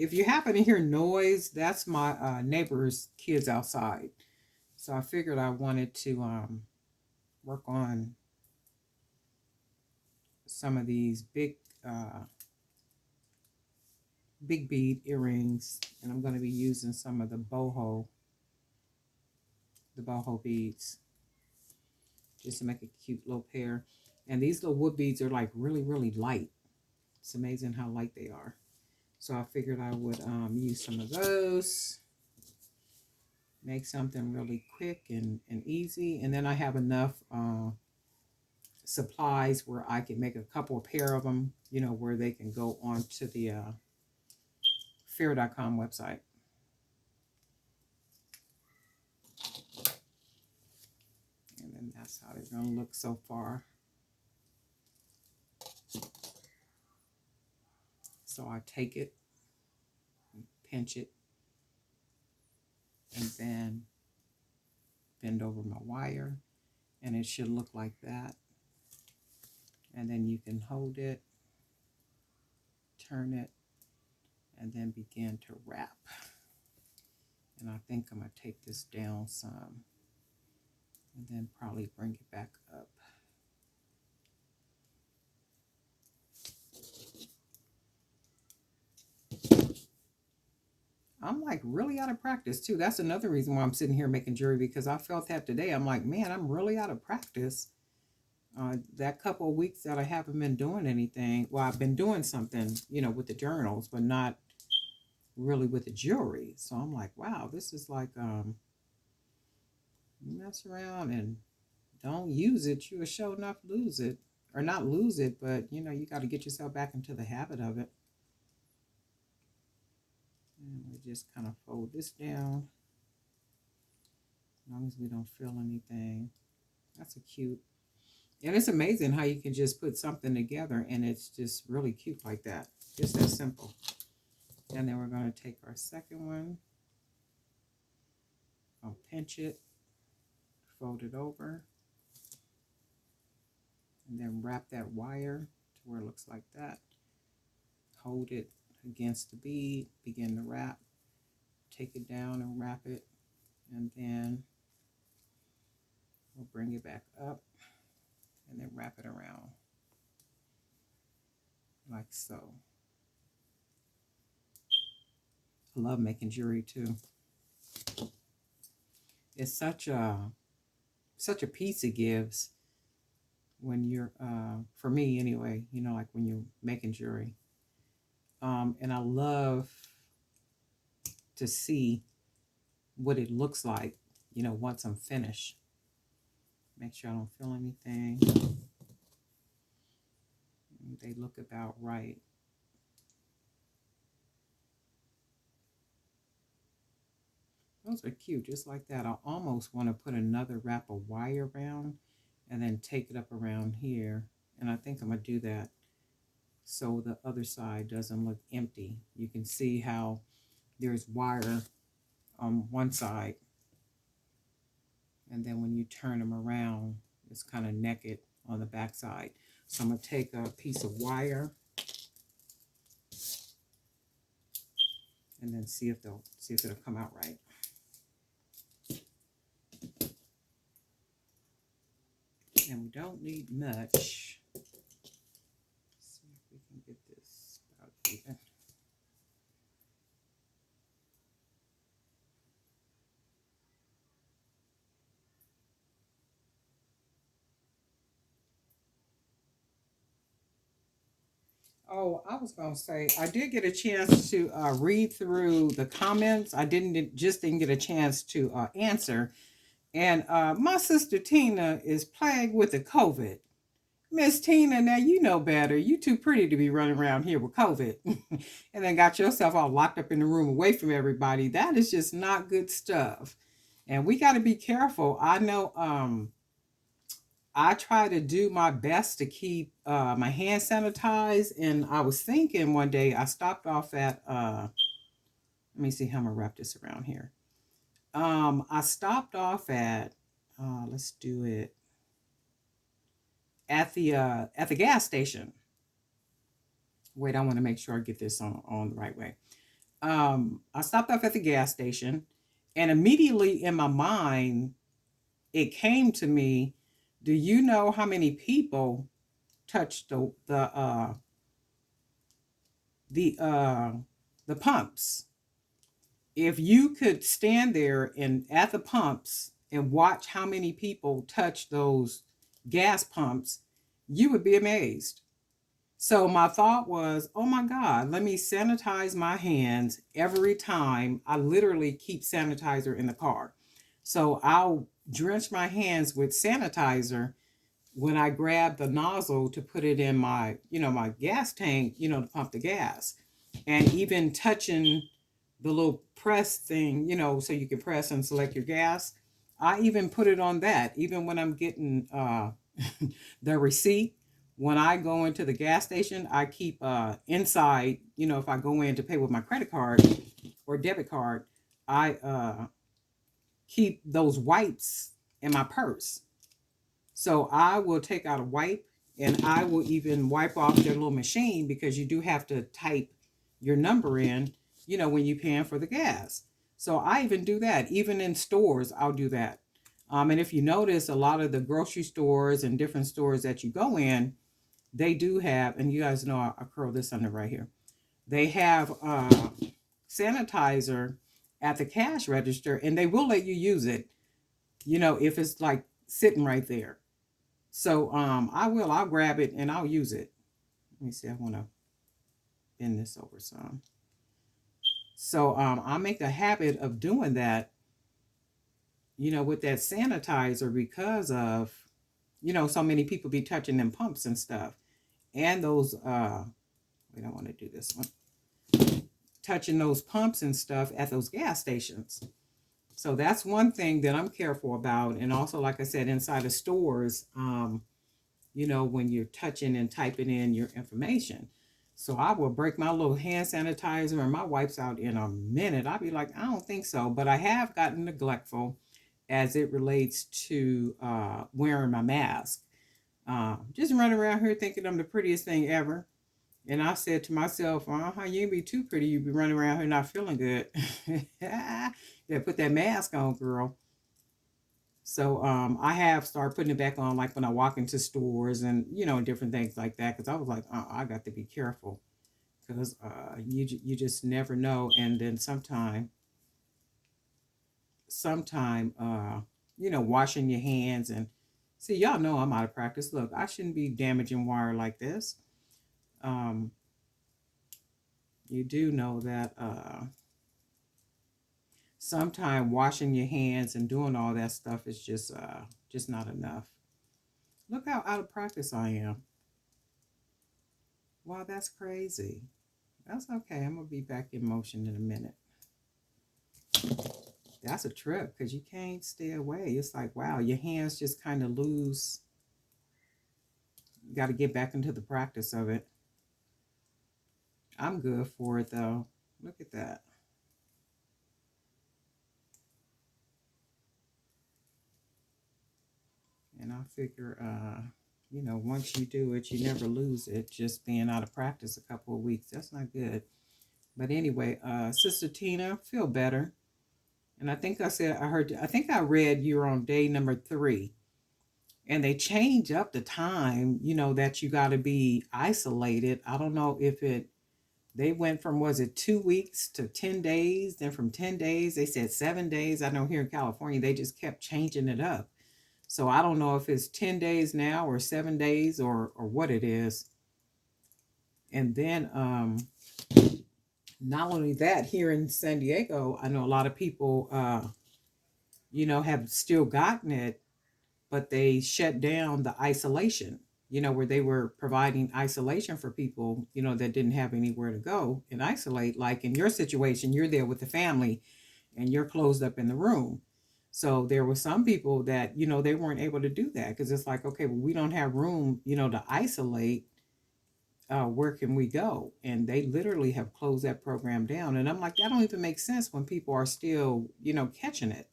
if you happen to hear noise, that's my neighbor's kids outside. So I figured I wanted to work on some of these uh, big bead earrings, and I'm going to be using some of the boho beads, just to make a cute little pair. And these little wood beads are like really, really light. It's amazing how light they are. So I figured I would use some of those, make something really quick and easy. And then I have enough supplies where I can make a couple of pair of them, where they can go onto the fair.com website. And then that's how they're going to look so far. So I take it, pinch it, and then bend over my wire, and it should look like that. And then you can hold it, turn it, and then begin to wrap. And I think I'm going to take this down some, and then probably bring it back up. I'm like really out of practice too. That's another reason why I'm sitting here making jewelry, because I felt that today. I'm like, man, I'm really out of practice. That couple of weeks that I haven't been doing anything. Well, I've been doing something, with the journals, but not really with the jewelry. So I'm like, wow, this is like, mess around and don't use it. You will sure enough lose it. Or not lose it, but you got to get yourself back into the habit of it. And we just kind of fold this down. As long as we don't feel anything. That's a cute. And it's amazing how you can just put something together and it's just really cute like that. Just that simple. And then we're going to take our second one. I'll pinch it, fold it over, and then wrap that wire to where it looks like that. Hold it against the bead, begin to wrap, take it down and wrap it, and then we'll bring it back up and then wrap it around like so. I love making jewelry too. It's such a peace it gives when you're for me anyway, like when you're making jewelry. And I love to see what it looks like, once I'm finished. Make sure I don't feel anything. They look about right. Those are cute, just like that. I almost want to put another wrap of wire around and then take it up around here. And I think I'm going to do that so the other side doesn't look empty. You can see how there's wire on one side. And then when you turn them around, it's kind of naked on the back side. So I'm going to take a piece of wire and then see if it'll come out right. And we don't need much. Let's see if we can get this about even. Oh, I was going to say, I did get a chance to read through the comments. I didn't get a chance to answer. And my sister Tina is plagued with the COVID. Miss Tina, now you know better. You too pretty to be running around here with COVID. And then got yourself all locked up in the room away from everybody. That is just not good stuff. And we got to be careful. I know I try to do my best to keep my hand sanitized. And I was thinking one day, I stopped off at, let me see how I'm going to wrap this around here. I stopped off at, let's do it, at the gas station. Wait, I want to make sure I get this on the right way. I stopped off at the gas station, and immediately in my mind, it came to me, do you know how many people touch the the pumps? If you could stand there and at the pumps and watch how many people touch those gas pumps, you would be amazed. So my thought was, oh my God, let me sanitize my hands every time. I literally keep sanitizer in the car. So I'll drench my hands with sanitizer when I grab the nozzle to put it in my, my gas tank, to pump the gas. And even touching the little press thing, so you can press and select your gas. I even put it on that, even when I'm getting the receipt. When I go into the gas station, I keep inside, if I go in to pay with my credit card or debit card, I keep those wipes in my purse. So I will take out a wipe and I will even wipe off their little machine, because you do have to type your number in, when you're paying for the gas. So I even do that. Even in stores, I'll do that. And if you notice, a lot of the grocery stores and different stores that you go in, they do have, and you guys know I curl this under right here. They have sanitizer at the cash register, and they will let you use it, if it's like sitting right there. So I'll grab it and I'll use it. Let me see, I want to bend this over some. So I make a habit of doing that, with that sanitizer, because of, so many people be touching them pumps and stuff. And those we don't want to do this one. Touching those pumps and stuff at those gas stations. So that's one thing that I'm careful about. And also, like I said, inside of stores, when you're touching and typing in your information. So I will break my little hand sanitizer and my wipes out in a minute. I'll be like, I don't think so. But I have gotten neglectful as it relates to wearing my mask. Just running around here thinking I'm the prettiest thing ever. And I said to myself, you ain't be too pretty. You be running around here not feeling good. Yeah, put that mask on, girl. So I have started putting it back on, like when I walk into stores and different things like that, because I was like, I got to be careful, because you just never know. And then sometime washing your hands, and see, y'all know I'm out of practice. Look, I shouldn't be damaging wire like this. Um, you do know that sometime washing your hands and doing all that stuff is just not enough. Look how out of practice I am. Wow, that's crazy. That's okay. I'm gonna be back in motion in a minute. That's a trip, because you can't stay away. It's like, wow, your hands just kind of lose. You got to get back into the practice of it. I'm good for it though. Look at that. And I figure, once you do it, you never lose it. Just being out of practice a couple of weeks, that's not good. But anyway, Sister Tina, feel better. And I think I read you're on day number 3. And they change up the time, that you got to be isolated. I don't know if they went from, was it 2 weeks to 10 days? Then from 10 days, they said 7 days. I know here in California, they just kept changing it up. So I don't know if it's 10 days now or 7 days or what it is. And then not only that, here in San Diego, I know a lot of people, have still gotten it, but they shut down the isolation, where they were providing isolation for people, that didn't have anywhere to go and isolate. Like in your situation, you're there with the family and you're closed up in the room. So there were some people that, they weren't able to do that, because it's like, okay, well, we don't have room, to isolate. Where can we go? And they literally have closed that program down. And I'm like, that don't even make sense when people are still, catching it.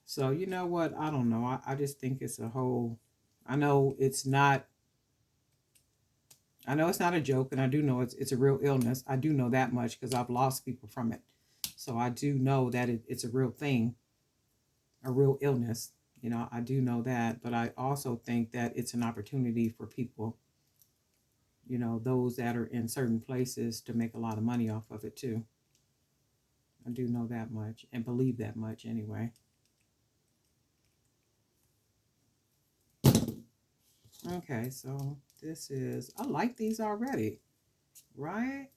So you know what? I don't know. I just think it's a whole. I know it's not. I know it's not a joke, and I do know it's a real illness. I do know that much because I've lost people from it. So I do know that it's a real thing, a real illness. You know, I do know that, but I also think that it's an opportunity for people, you know, those that are in certain places to make a lot of money off of it too. I do know that much and believe that much anyway. Okay, so this is, I like these already, right?